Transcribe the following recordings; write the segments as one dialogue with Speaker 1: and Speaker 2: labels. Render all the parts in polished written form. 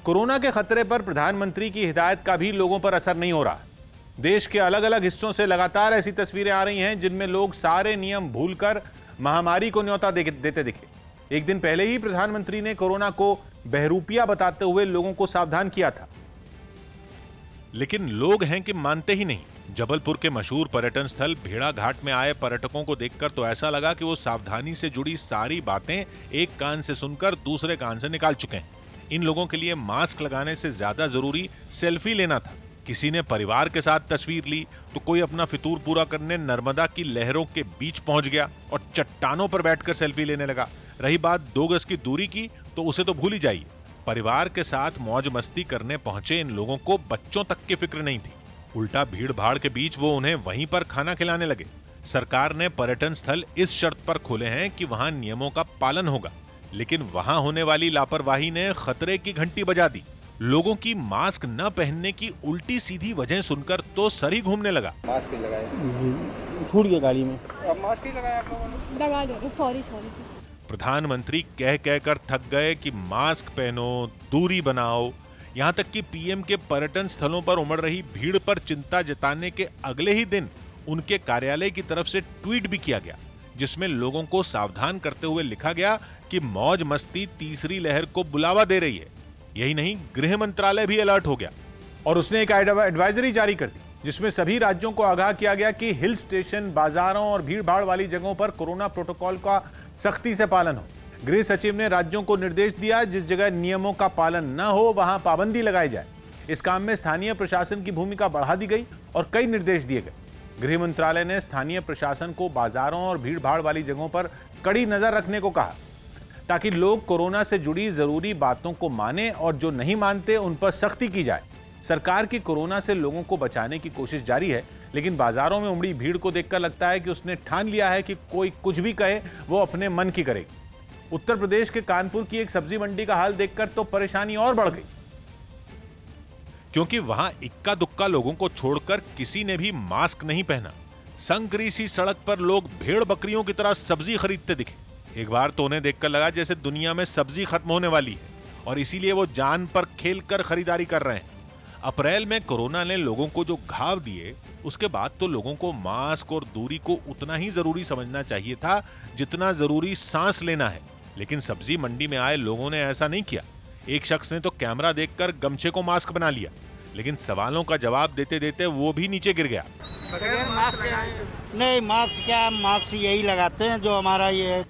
Speaker 1: Corona के खतरे पर प्रधानमंत्री की हिदायत का भी लोगों पर असर नहीं हो रहा। देश के अलग अलग हिस्सों से लगातार ऐसी तस्वीरें आ रही हैं जिनमें लोग सारे नियम भूलकर महामारी को न्योता देते दिखे। एक दिन पहले ही प्रधानमंत्री ने कोरोना को बहरूपिया बताते हुए लोगों को सावधान किया था,
Speaker 2: लेकिन लोग हैं कि मानते ही नहीं। जबलपुर के मशहूर पर्यटन स्थल भेड़ा घाट में आए पर्यटकों को देखकर तो ऐसा लगा कि वो सावधानी से जुड़ी सारी बातें एक कान से सुनकर दूसरे कान से निकाल चुके हैं। इन लोगों के लिए मास्क लगाने से ज्यादा जरूरी सेल्फी लेना था। किसी ने परिवार के साथ तस्वीर ली तो कोई अपना फितूर पूरा करने नर्मदा की लहरों के बीच पहुंच गया और चट्टानों पर बैठकर सेल्फी लेने लगा। रही बात 2 गज की दूरी की तो उसे तो भूल ही जाइए। परिवार के साथ मौज मस्ती करने पहुंचे इन लोगों को बच्चों तक की फिक्र नहीं थी। उल्टा भीड़ भाड़ के बीच वो उन्हें वहीं पर खाना खिलाने लगे। सरकार ने पर्यटन स्थल इस शर्त पर खोले हैं कि वहां नियमों का पालन होगा, लेकिन वहां होने वाली लापरवाही ने खतरे की घंटी बजा दी। लोगों की मास्क न पहनने की उल्टी सीधी वजह सुनकर तो सर ही घूमने लगा।
Speaker 3: मास्क ही लगाया
Speaker 4: जी, छूट गया गाड़ी में।
Speaker 3: अब मास्क ही लगाया आप लोगों ने?
Speaker 5: लगा दो, सॉरी।
Speaker 2: प्रधानमंत्री कह कहकर थक गए कि मास्क पहनो, दूरी बनाओ। यहां तक कि पीएम के पर्यटन स्थलों पर उमड़ रही भीड़ पर चिंता जताने के अगले ही दिन उनके कार्यालय की तरफ से ट्वीट भी किया गया, जिसमें लोगों को सावधान करते हुए लिखा गया कि मौज मस्ती तीसरी लहर को बुलावा दे रही है। यही नहीं, गृह मंत्रालय भी अलर्ट हो गया
Speaker 1: और उसने एक एडवाइजरी जारी कर दी जिसमें सभी राज्यों को आगाह किया गया कि हिल स्टेशन, बाजारों और भीड़ भाड़ वाली जगहों पर कोरोना प्रोटोकॉल का सख्ती से पालन हो। गृह सचिव ने राज्यों को निर्देश दिया जिस जगह नियमों का पालन न हो वहां पाबंदी लगाई जाए। इस काम में स्थानीय प्रशासन की भूमिका बढ़ा दी गई और कई निर्देश दिए गए। गृह मंत्रालय ने स्थानीय प्रशासन को बाजारों और भीड़ भाड़ वाली जगहों पर कड़ी नजर रखने को कहा ताकि लोग कोरोना से जुड़ी जरूरी बातों को माने और जो नहीं मानते उन पर सख्ती की जाए। सरकार की कोरोना से लोगों को बचाने की कोशिश जारी है, लेकिन बाजारों में उमड़ी भीड़ को देखकर लगता है कि उसने ठान लिया है कि कोई कुछ भी कहे वो अपने मन की करेगी। उत्तर प्रदेश के कानपुर की एक सब्जी मंडी का हाल देखकर तो परेशानी और बढ़ गई,
Speaker 2: क्योंकि वहां इक्का दुक्का लोगों को छोड़कर किसी ने भी मास्क नहीं पहना। संकरी सी सड़क पर लोग भेड़ बकरियों की तरह सब्जी खरीदते दिखे। एक बार तो उन्हें देखकर लगा जैसे दुनिया में सब्जी खत्म होने वाली है और इसीलिए वो जान पर खेलकर खरीदारी कर रहे हैं। अप्रैल में कोरोना ने लोगों को जो घाव दिए, उसके बाद तो लोगों को मास्क और दूरी को उतना ही जरूरी समझना चाहिए था जितना जरूरी सांस लेना है। लेकिन सब्जी मंडी में आए लोगों ने ऐसा नहीं किया। एक शख्स ने तो कैमरा देखकर गमछे को मास्क बना लिया, लेकिन सवालों का जवाब देते देते वो भी नीचे गिर गया।
Speaker 4: नहीं, मास्क क्या, मास्क यही लगाते हैं जो हमारा ये है।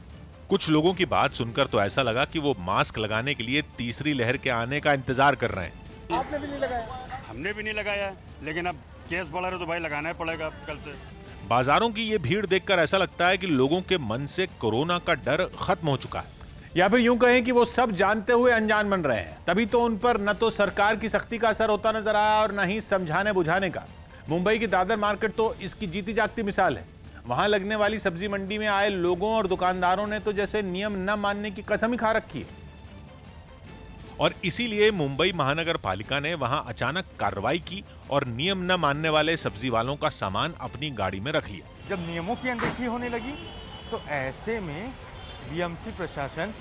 Speaker 2: कुछ लोगों की बात सुनकर तो ऐसा लगा कि वो मास्क लगाने के लिए तीसरी लहर के आने का इंतजार कर रहे हैं।
Speaker 3: आपने भी नहीं लगाया?
Speaker 6: हमने भी नहीं लगाया, लेकिन अब केस बढ़ा रहे तो भाई लगाना ही पड़ेगा कल से।
Speaker 2: बाजारों की ये भीड़ देखकर ऐसा लगता है कि लोगों के मन से कोरोना का डर खत्म हो चुका है,
Speaker 1: या फिर यूं कहें कि वो सब जानते हुए अनजान बन रहे हैं। तभी तो उन पर न तो सरकार की सख्ती का असर होता नजर आया और न ही समझाने बुझाने का। मुंबई की दादर मार्केट तो इसकी जीती जागती मिसाल है। वहां लगने वाली सब्जी मंडी में आए लोगों और दुकानदारों ने तो जैसे नियम न मानने की कसम ही खा रखी है।
Speaker 2: और इसीलिए मुंबई महानगर पालिका ने वहां अचानक कार्रवाई की और नियम न मानने वाले सब्जी वालों का सामान अपनी गाड़ी में रख लिया।
Speaker 7: जब नियमों की अनदेखी होने लगी तो ऐसे में बीएमसी प्रशासन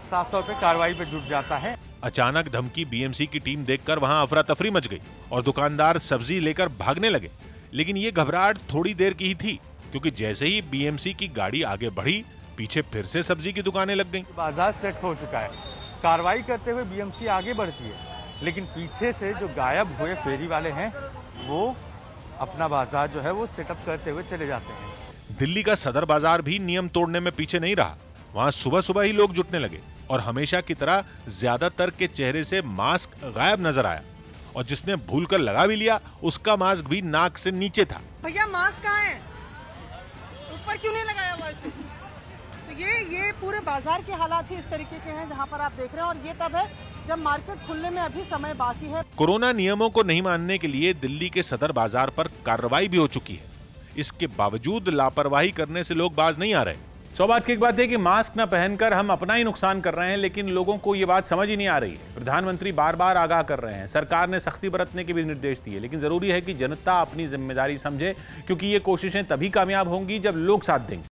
Speaker 7: साफ तौर पे कार्रवाई पे जुट जाता है।
Speaker 2: अचानक धमकी बीएमसी की टीम देखकर वहां अफरा तफरी मच गई और दुकानदार सब्जी लेकर भागने लगे। लेकिन ये घबराहट थोड़ी देर की ही थी, क्योंकि जैसे ही बीएमसी की गाड़ी आगे बढ़ी, पीछे फिर से सब्जी की दुकानें लग गईं।
Speaker 7: बाजार सेट हो चुका है, कार्रवाई करते हुए बीएमसी आगे बढ़ती है, लेकिन पीछे से जो गायब हुए फेरी वाले हैं वो अपना बाजार जो है वो सेटअप करते हुए चले जाते हैं।
Speaker 2: दिल्ली का सदर बाजार भी नियम तोड़ने में पीछे नहीं रहा। वहां सुबह सुबह ही लोग जुटने लगे और हमेशा की तरह ज्यादातर के चेहरे से मास्क गायब नजर आया और जिसने भूलकर लगा भी लिया उसका मास्क भी नाक से नीचे था।
Speaker 8: भैया मास्क कहाँ है? ऊपर क्यों नहीं लगाया हुआ है? तो ये पूरे बाजार के हालात ही इस तरीके के हैं जहां पर आप देख रहे हैं, और ये तब है जब मार्केट खुलने में अभी समय बाकी है।
Speaker 2: कोरोना नियमों को नहीं मानने के लिए दिल्ली के सदर बाजार पर कार्रवाई भी हो चुकी है। इसके बावजूद लापरवाही करने से लोग बाज नहीं आ रहे।
Speaker 1: सौभाग्य की एक बात है कि मास्क न पहनकर हम अपना ही नुकसान कर रहे हैं, लेकिन लोगों को यह बात समझ ही नहीं आ रही है। प्रधानमंत्री बार बार आगाह कर रहे हैं, सरकार ने सख्ती बरतने के भी निर्देश दिए, लेकिन जरूरी है कि जनता अपनी जिम्मेदारी समझे, क्योंकि ये कोशिशें तभी कामयाब होंगी जब लोग साथ देंगे।